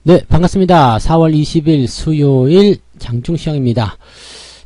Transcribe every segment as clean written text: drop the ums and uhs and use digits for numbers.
네, 반갑습니다. 4월 20일 수요일 장중시황입니다.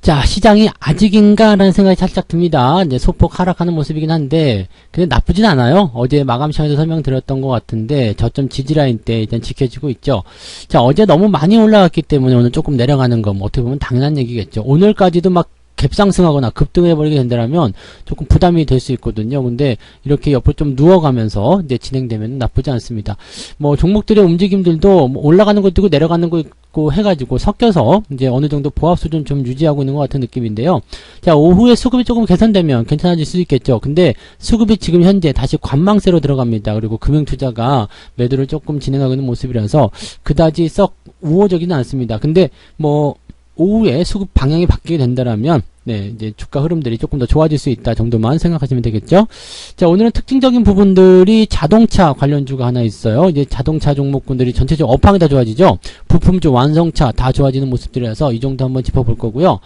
자, 시장이 아직인가 라는 생각이 살짝 듭니다. 이제 소폭 하락하는 모습이긴 한데, 근데 나쁘진 않아요. 어제 마감 시간에도 설명드렸던 것 같은데, 저점 지지라인 때 일단 지켜지고 있죠. 자, 어제 너무 많이 올라갔기 때문에 오늘 조금 내려가는 거, 뭐 어떻게 보면 당연한 얘기겠죠. 오늘까지도 막 갭상승하거나 급등해버리게 된다면 조금 부담이 될 수 있거든요. 근데 이렇게 옆으로 좀 누워가면서 이제 진행되면 나쁘지 않습니다. 뭐 종목들의 움직임들도 뭐 올라가는 것도 있고 내려가는 거 있고 해가지고 섞여서 이제 어느 정도 보합 수준 좀 유지하고 있는 것 같은 느낌인데요. 자, 오후에 수급이 조금 개선되면 괜찮아질 수 있겠죠. 근데 수급이 지금 현재 다시 관망세로 들어갑니다. 그리고 금융투자가 매도를 조금 진행하고 있는 모습이라서 그다지 썩 우호적이는 않습니다. 근데 뭐 오후에 수급 방향이 바뀌게 된다라면 네, 이제 주가 흐름들이 조금 더 좋아질 수 있다 정도만 생각하시면 되겠죠. 자, 오늘은 특징적인 부분들이 자동차 관련주가 하나 있어요. 이제 자동차 종목군들이 전체적으로 업황이 다 좋아지죠. 부품주, 완성차 다 좋아지는 모습들이라서 이 정도 한번 짚어볼 거고요.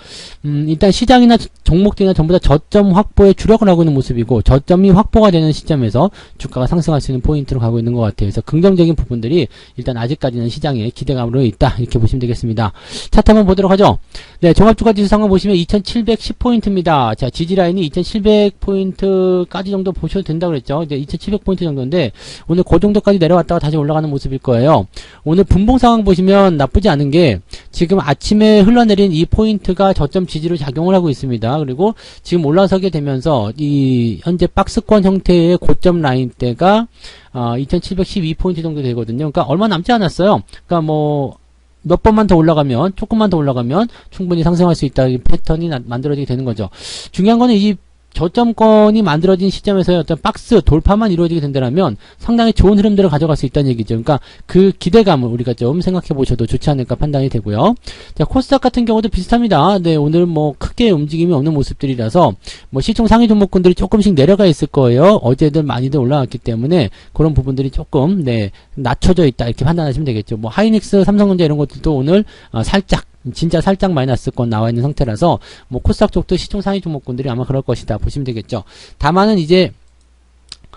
일단 시장이나 종목들이나 전부 다 저점 확보에 주력을 하고 있는 모습이고, 저점이 확보가 되는 시점에서 주가가 상승할 수 있는 포인트로 가고 있는 것 같아요. 그래서 긍정적인 부분들이 일단 아직까지는 시장에 기대감으로 있다, 이렇게 보시면 되겠습니다. 차트 한번 보도록 하죠. 네, 종합주가지수 상황 보시면 2710포인트입니다. 자, 지지라인이 2700포인트까지 정도 보셔도 된다고 그랬죠. 이제 2700포인트 정도인데, 오늘 그 정도까지 내려왔다가 다시 올라가는 모습일 거예요. 오늘 분봉 상황 보시면 나쁘지 않은 게, 지금 아침에 흘러내린 이 포인트가 저점 지지로 작용을 하고 있습니다. 그리고 지금 올라서게 되면서, 이, 현재 박스권 형태의 고점 라인대가, 2712포인트 정도 되거든요. 그러니까 얼마 남지 않았어요. 그러니까 뭐, 몇 번만 더 올라가면, 조금만 더 올라가면 충분히 상승할 수 있다. 이 패턴이 만들어지게 되는 거죠. 중요한 거는 이 저점권이 만들어진 시점에서의 어떤 박스 돌파만 이루어지게 된다면 상당히 좋은 흐름들을 가져갈 수 있다는 얘기죠. 그러니까 그 기대감을 우리가 좀 생각해 보셔도 좋지 않을까 판단이 되고요. 자, 코스닥 같은 경우도 비슷합니다. 네, 오늘 뭐 크게 움직임이 없는 모습들이라서 뭐 시총 상위 종목군들이 조금씩 내려가 있을 거예요. 어제들 많이들 올라왔기 때문에 그런 부분들이 조금 네, 낮춰져 있다 이렇게 판단하시면 되겠죠. 뭐 하이닉스, 삼성전자 이런 것들도 오늘 살짝 진짜 살짝 마이너스권 나와 있는 상태라서 뭐 코스닥 쪽도 시총 상위 종목군들이 아마 그럴 것이다 보시면 되겠죠. 다만은 이제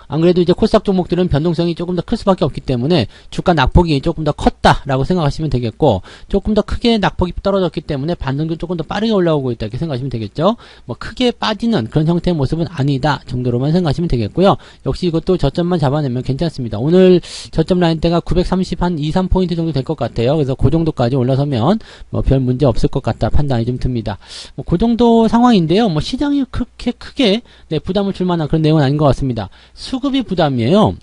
안 그래도 이제 코스닥 종목들은 변동성이 조금 더 클 수밖에 없기 때문에 주가 낙폭이 조금 더 컸다라고 생각하시면 되겠고, 조금 더 크게 낙폭이 떨어졌기 때문에 반등도 조금 더 빠르게 올라오고 있다 이렇게 생각하시면 되겠죠. 뭐 크게 빠지는 그런 형태의 모습은 아니다 정도로만 생각하시면 되겠고요. 역시 이것도 저점만 잡아내면 괜찮습니다. 오늘 저점 라인대가 930 한 2, 3포인트 정도 될 것 같아요. 그래서 그 정도까지 올라서면 뭐 별 문제 없을 것 같다 판단이 좀 듭니다. 뭐 그 정도 상황인데요. 뭐 시장이 그렇게 크게 네, 부담을 줄 만한 그런 내용은 아닌 것 같습니다. 수급이 부담이에요.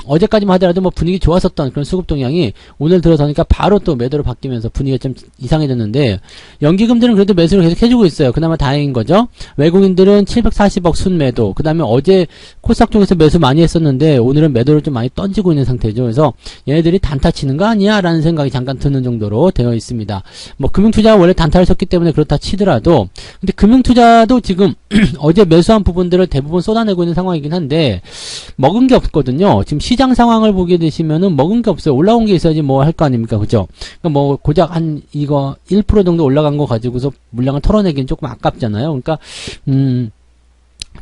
어제까지만 하더라도 뭐 분위기 좋았었던 그런 수급 동향이 오늘 들어서니까 바로 또 매도로 바뀌면서 분위기가 좀 이상해졌는데, 연기금들은 그래도 매수를 계속 해주고 있어요. 그나마 다행인 거죠. 외국인들은 740억 순매도, 그 다음에 어제 코스닥 쪽에서 매수 많이 했었는데 오늘은 매도를 좀 많이 던지고 있는 상태죠. 그래서 얘네들이 단타 치는 거 아니야? 라는 생각이 잠깐 드는 정도로 되어 있습니다. 뭐 금융투자가 원래 단타를 쳤기 때문에 그렇다 치더라도, 근데 금융투자도 지금 어제 매수한 부분들을 대부분 쏟아내고 있는 상황이긴 한데 먹은 게 없거든요. 지금 시장 상황을 보게 되시면은 먹은 게 없어요. 올라온 게 있어야지 뭐 할 거 아닙니까? 그죠? 그러니까 뭐 고작 한 이거 1% 정도 올라간 거 가지고서 물량을 털어내기는 조금 아깝잖아요. 그러니까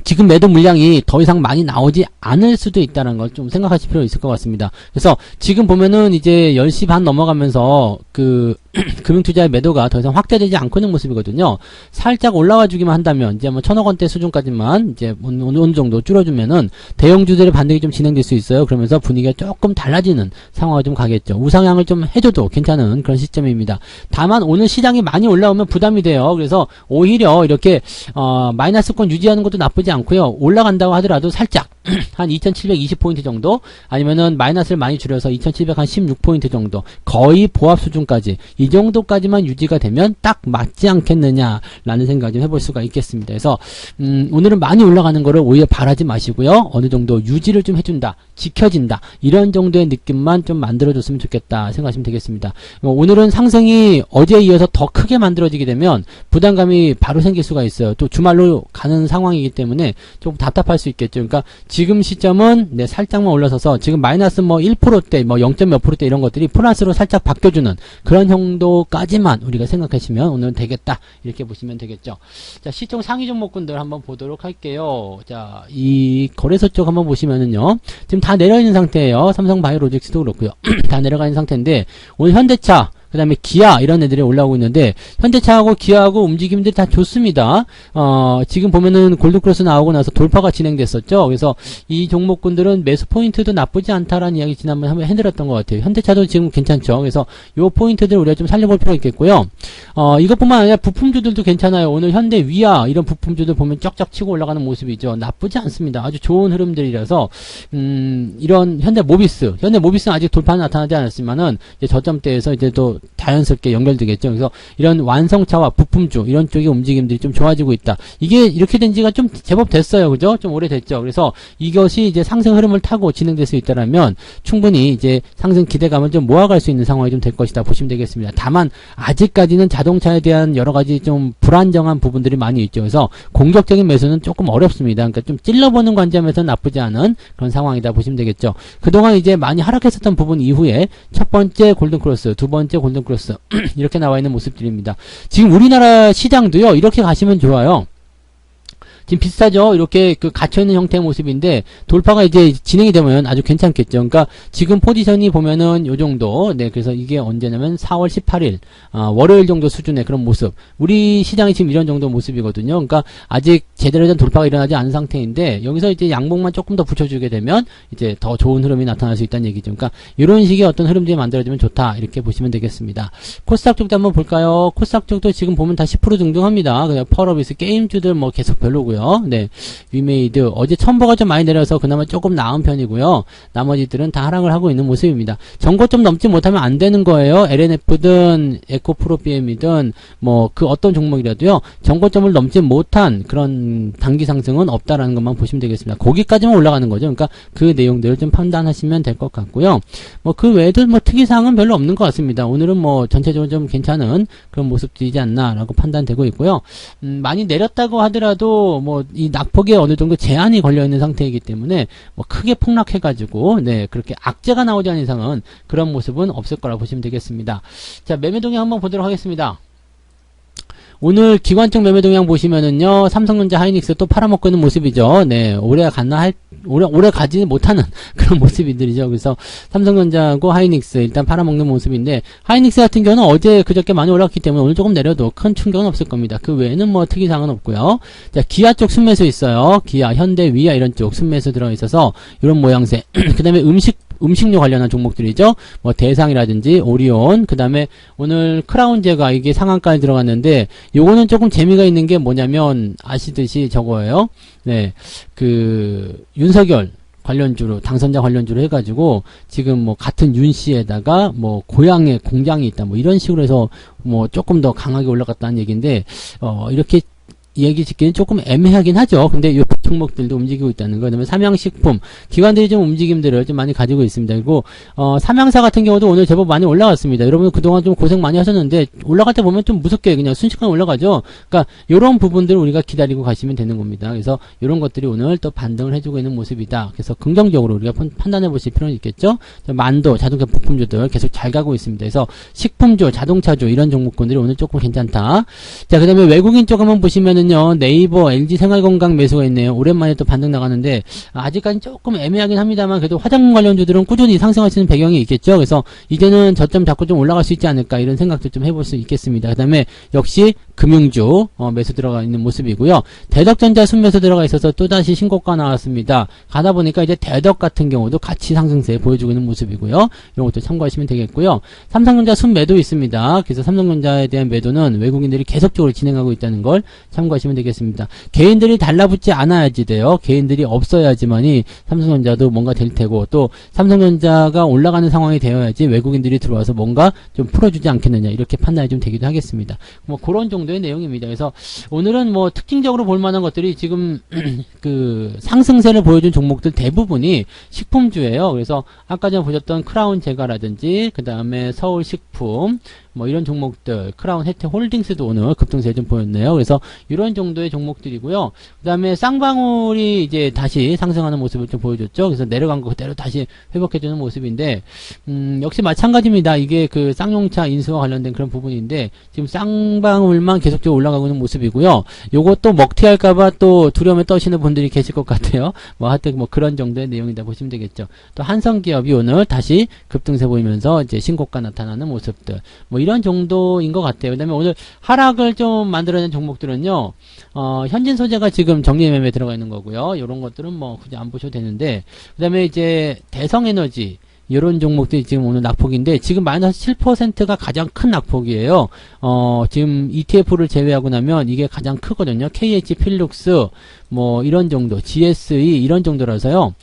지금 매도 물량이 더 이상 많이 나오지 않을 수도 있다는 걸 좀 생각하실 필요 있을 것 같습니다. 그래서 지금 보면은 이제 10시 반 넘어가면서 그 금융투자의 매도가 더 이상 확대되지 않고 있는 모습이거든요. 살짝 올라와 주기만 한다면 이제 뭐 1000억 원대 수준까지만 이제 어느 정도 줄여주면은 대형주들의 반등이 좀 진행될 수 있어요. 그러면서 분위기가 조금 달라지는 상황을 좀 가겠죠. 우상향을 좀 해줘도 괜찮은 그런 시점입니다. 다만 오늘 시장이 많이 올라오면 부담이 돼요. 그래서 오히려 이렇게 마이너스권 유지하는 것도 나쁘지 않고요. 올라간다고 하더라도 살짝 한 2720포인트 정도, 아니면은 마이너스를 많이 줄여서 2716포인트 정도, 거의 보합 수준까지 이 정도까지만 유지가 되면 딱 맞지 않겠느냐라는 생각 좀 해볼 수가 있겠습니다. 그래서 오늘은 많이 올라가는 거를 오히려 바라지 마시고요. 어느 정도 유지를 좀 해준다, 지켜진다, 이런 정도의 느낌만 좀 만들어줬으면 좋겠다 생각하시면 되겠습니다. 오늘은 상승이 어제에 이어서 더 크게 만들어지게 되면 부담감이 바로 생길 수가 있어요. 또 주말로 가는 상황이기 때문에 조금 답답할 수 있겠죠. 그러니까 지금 시점은 네, 살짝만 올라서서 지금 마이너스 뭐 1%대, 뭐 0. 몇 %대 이런 것들이 플러스로 살짝 바뀌어주는 그런 정도까지만 우리가 생각하시면 오늘은 되겠다. 이렇게 보시면 되겠죠. 자, 시총 상위 종목군들 한번 보도록 할게요. 자, 이 거래소 쪽 한번 보시면은요. 지금 다 내려있는 상태예요. 삼성바이오로직스도 그렇고요. 다 내려가 있는 상태인데 오늘 현대차 그 다음에 기아 이런 애들이 올라오고 있는데 현대차하고 기아하고 움직임들이 다 좋습니다. 지금 보면은 골드크로스 나오고 나서 돌파가 진행됐었죠. 그래서 이 종목군들은 매수 포인트도 나쁘지 않다라는 이야기 지난번에 한번 해드렸던 것 같아요. 현대차도 지금 괜찮죠. 그래서 요 포인트들 우리가 좀 살려볼 필요가 있겠고요. 이것뿐만 아니라 부품주들도 괜찮아요. 오늘 현대 위아 이런 부품주들 보면 쫙쫙 치고 올라가는 모습이죠. 나쁘지 않습니다. 아주 좋은 흐름들이라서 이런 현대 모비스는 아직 돌파는 나타나지 않았지만은 이제 저점대에서 이제 또 자연스럽게 연결되겠죠. 그래서 이런 완성차와 부품주 이런 쪽의 움직임들이 좀 좋아지고 있다. 이게 이렇게 된 지가 좀 제법 됐어요. 그죠? 좀 오래됐죠. 그래서 이것이 이제 상승 흐름을 타고 진행될 수 있다라면 충분히 이제 상승 기대감을 좀 모아갈 수 있는 상황이 좀 될 것이다 보시면 되겠습니다. 다만 아직까지는 자동차에 대한 여러 가지 좀 불안정한 부분들이 많이 있죠. 그래서 공격적인 매수는 조금 어렵습니다. 그러니까 좀 찔러보는 관점에서는 나쁘지 않은 그런 상황이다 보시면 되겠죠. 그동안 이제 많이 하락했었던 부분 이후에 첫 번째 골든크로스, 두 번째 골든크로스 이렇게 나와 있는 모습들입니다. 지금 우리나라 시장도요. 이렇게 가시면 좋아요. 지금 비슷하죠? 이렇게 그 갇혀있는 형태의 모습인데, 돌파가 이제 진행이 되면 아주 괜찮겠죠. 그러니까 지금 포지션이 보면은 요 정도, 네, 그래서 이게 언제냐면 4월 18일, 월요일 정도 수준의 그런 모습. 우리 시장이 지금 이런 정도 모습이거든요. 그러니까 아직 제대로 된 돌파가 일어나지 않은 상태인데, 여기서 이제 양봉만 조금 더 붙여주게 되면, 이제 더 좋은 흐름이 나타날 수 있다는 얘기죠. 그러니까 이런 식의 어떤 흐름들이 만들어지면 좋다. 이렇게 보시면 되겠습니다. 코스닥 쪽도 한번 볼까요? 코스닥 쪽도 지금 보면 다 10% 등등합니다. 그냥 펄어비스 게임주들 뭐 계속 별로고요. 네, 위메이드 어제 첨보가 좀 많이 내려서 그나마 조금 나은 편이고요. 나머지들은 다 하락을 하고 있는 모습입니다. 정고점 넘지 못하면 안 되는 거예요. LNF든 에코프로비엠이든 뭐 그 어떤 종목이라도요. 정고점을 넘지 못한 그런 단기 상승은 없다라는 것만 보시면 되겠습니다. 거기까지만 올라가는 거죠. 그러니까 그 내용들을 좀 판단하시면 될 것 같고요. 뭐 그 외에도 뭐 특이사항은 별로 없는 것 같습니다. 오늘은 뭐 전체적으로 좀 괜찮은 그런 모습들이지 않나라고 판단되고 있고요. 많이 내렸다고 하더라도 뭐 이 낙폭에 어느 정도 제한이 걸려 있는 상태이기 때문에 뭐 크게 폭락해가지고 네 그렇게 악재가 나오지 않는 이상은 그런 모습은 없을 거라 보시면 되겠습니다. 자, 매매 동향 한번 보도록 하겠습니다. 오늘 기관적 매매 동향 보시면은요, 삼성전자, 하이닉스 또 팔아먹고 있는 모습이죠. 네, 오래 가지는 못하는 그런 모습이들이죠. 그래서 삼성전자하고 하이닉스 일단 팔아먹는 모습인데, 하이닉스 같은 경우는 어제 그저께 많이 올랐기 때문에 오늘 조금 내려도 큰 충격은 없을 겁니다. 그 외에는 뭐 특이사항은 없고요. 자, 기아 쪽 순매수 있어요. 기아, 현대, 위아 이런 쪽 순매수 들어있어서 이런 모양새. 그 다음에 음식료 관련한 종목들이죠. 뭐 대상이라든지 오리온, 그 다음에 오늘 크라운제가 이게 상한가에 들어갔는데 요거는 조금 재미가 있는 게 뭐냐면 아시듯이 저거예요. 네, 그 윤석열 관련주로 당선자 관련주로 해가지고 지금 뭐 같은 윤 씨에다가 뭐 고향에 공장이 있다 뭐 이런 식으로 해서 뭐 조금 더 강하게 올라갔다는 얘기인데 이렇게 얘기 짓기는 조금 애매하긴 하죠. 근데 이 종목들도 움직이고 있다는 거. 그다음에 삼양식품 기관들이 좀 움직임들을 좀 많이 가지고 있습니다. 그리고 삼양사 같은 경우도 오늘 제법 많이 올라왔습니다. 여러분 그동안 좀 고생 많이 하셨는데 올라갈 때 보면 좀 무섭게 그냥 순식간에 올라가죠. 그러니까 이런 부분들을 우리가 기다리고 가시면 되는 겁니다. 그래서 이런 것들이 오늘 또 반등을 해주고 있는 모습이다. 그래서 긍정적으로 우리가 판단해 보실 필요는 있겠죠. 만도 자동차 부품주들 계속 잘 가고 있습니다. 그래서 식품주, 자동차주 이런 종목군들이 오늘 조금 괜찮다. 자, 그다음에 외국인 쪽 한번 보시면은 네이버, LG생활건강 매수가 있네요. 오랜만에 또 반등 나가는데 아직까지 조금 애매하긴 합니다만 그래도 화장품 관련주들은 꾸준히 상승할 수 있는 배경이 있겠죠. 그래서 이제는 저점 잡고 좀 올라갈 수 있지 않을까 이런 생각도 좀 해볼 수 있겠습니다. 그 다음에 역시 금융주 매수 들어가 있는 모습이고요. 대덕전자 순매수 들어가 있어서 또다시 신고가 나왔습니다. 가다 보니까 이제 대덕 같은 경우도 같이 상승세 보여주고 있는 모습이고요. 이런 것도 참고하시면 되겠고요. 삼성전자 순매도 있습니다. 그래서 삼성전자에 대한 매도는 외국인들이 계속적으로 진행하고 있다는 걸 참고하시면 되겠습니다. 개인들이 달라붙지 않아야지 돼요. 개인들이 없어야지만이 삼성전자도 뭔가 될 테고 또 삼성전자가 올라가는 상황이 되어야지 외국인들이 들어와서 뭔가 좀 풀어주지 않겠느냐 이렇게 판단이 좀 되기도 하겠습니다. 뭐 그런 정도의 내용입니다. 그래서 오늘은 뭐 특징적으로 볼 만한 것들이 지금 그 상승세를 보여준 종목들 대부분이 식품주예요. 그래서 아까 전에 보셨던 크라운 제과라든지 그 다음에 서울식품 뭐 이런 종목들, 크라운 혜택 홀딩스도 오늘 급등세 좀 보였네요. 그래서 이런 정도의 종목들이고요. 그 다음에 쌍방울이 이제 다시 상승하는 모습을 좀 보여줬죠. 그래서 내려간 거 그대로 다시 회복해주는 모습인데, 역시 마찬가지입니다. 이게 그 쌍용차 인수와 관련된 그런 부분인데, 지금 쌍방울만 계속적으로 올라가고 있는 모습이고요. 요것도 먹튀할까봐 또 두려움에 떠시는 분들이 계실 것 같아요. 뭐 하여튼 뭐 그런 정도의 내용이다 보시면 되겠죠. 또 한성기업이 오늘 다시 급등세 보이면서 이제 신고가 나타나는 모습들. 뭐 이런 정도인 것 같아요. 그 다음에 오늘 하락을 좀 만들어낸 종목들은요, 현진 소재가 지금 정리 매매에 들어가 있는 거고요. 이런 것들은 뭐 굳이 안 보셔도 되는데, 그 다음에 이제 대성에너지, 이런 종목들이 지금 오늘 낙폭인데, 지금 마이너스 7%가 가장 큰 낙폭이에요. 지금 ETF를 제외하고 나면 이게 가장 크거든요. KH 필룩스, 뭐, 이런 정도, GSE, 이런 정도라서요.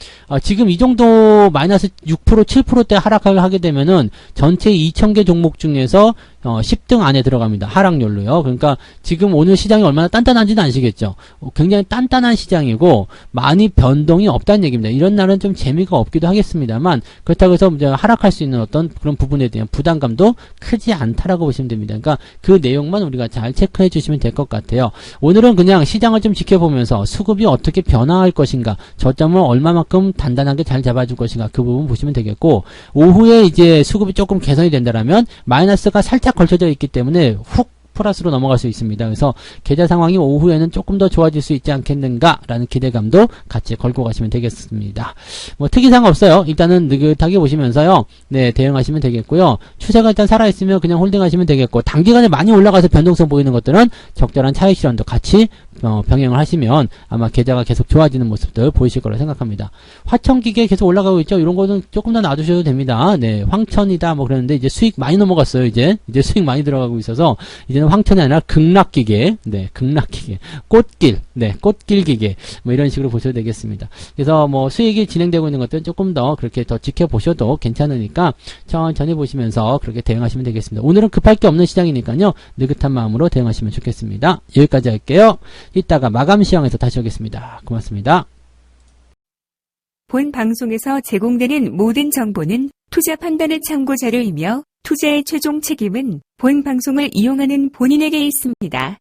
지금 이 정도 마이너스 6%, 7%대 하락을 하게 되면은 전체 2,000개 종목 중에서 10등 안에 들어갑니다. 하락률로요. 그러니까 지금 오늘 시장이 얼마나 단단한지는 아시겠죠? 굉장히 단단한 시장이고 많이 변동이 없다는 얘기입니다. 이런 날은 좀 재미가 없기도 하겠습니다만, 그렇다고 해서 이제 하락할 수 있는 어떤 그런 부분에 대한 부담감도 크지 않다라고 보시면 됩니다. 그러니까 그 내용만 우리가 잘 체크해 주시면 될 것 같아요. 오늘은 그냥 시장을 좀 지켜보면서 수급이 어떻게 변화할 것인가, 저점을 얼마만큼 단단하게 잘 잡아줄 것인가, 그 부분 보시면 되겠고, 오후에 이제 수급이 조금 개선이 된다라면 마이너스가 살짝 걸쳐져 있기 때문에 훅 플러스로 넘어갈 수 있습니다. 그래서 계좌 상황이 오후에는 조금 더 좋아질 수 있지 않겠는가라는 기대감도 같이 걸고 가시면 되겠습니다. 뭐 특이사항 없어요. 일단은 느긋하게 보시면서요. 네, 대응하시면 되겠고요. 추세가 일단 살아있으면 그냥 홀딩하시면 되겠고, 단기간에 많이 올라가서 변동성 보이는 것들은 적절한 차익 실현도 같이 병행을 하시면 아마 계좌가 계속 좋아지는 모습들 보이실 거라 생각합니다. 화천기계 계속 올라가고 있죠. 이런 거는 조금 더 놔두셔도 됩니다. 네, 황천이다 뭐 그러는데 이제 수익 많이 넘어갔어요. 이제 수익 많이 들어가고 있어서 이제는 황천이 아니라 극락기계, 네, 극락기계, 꽃길, 네, 꽃길기계 뭐 이런 식으로 보셔도 되겠습니다. 그래서 뭐 수익이 진행되고 있는 것들은 조금 더 그렇게 더 지켜보셔도 괜찮으니까 천천히 보시면서 그렇게 대응하시면 되겠습니다. 오늘은 급할 게 없는 시장이니까요. 느긋한 마음으로 대응하시면 좋겠습니다. 여기까지 할게요. 이따가 마감 시황에서 다시 오겠습니다. 고맙습니다. 본 방송에서 제공되는 모든 정보는 투자 판단의 참고 자료이며 투자의 최종 책임은 본 방송을 이용하는 본인에게 있습니다.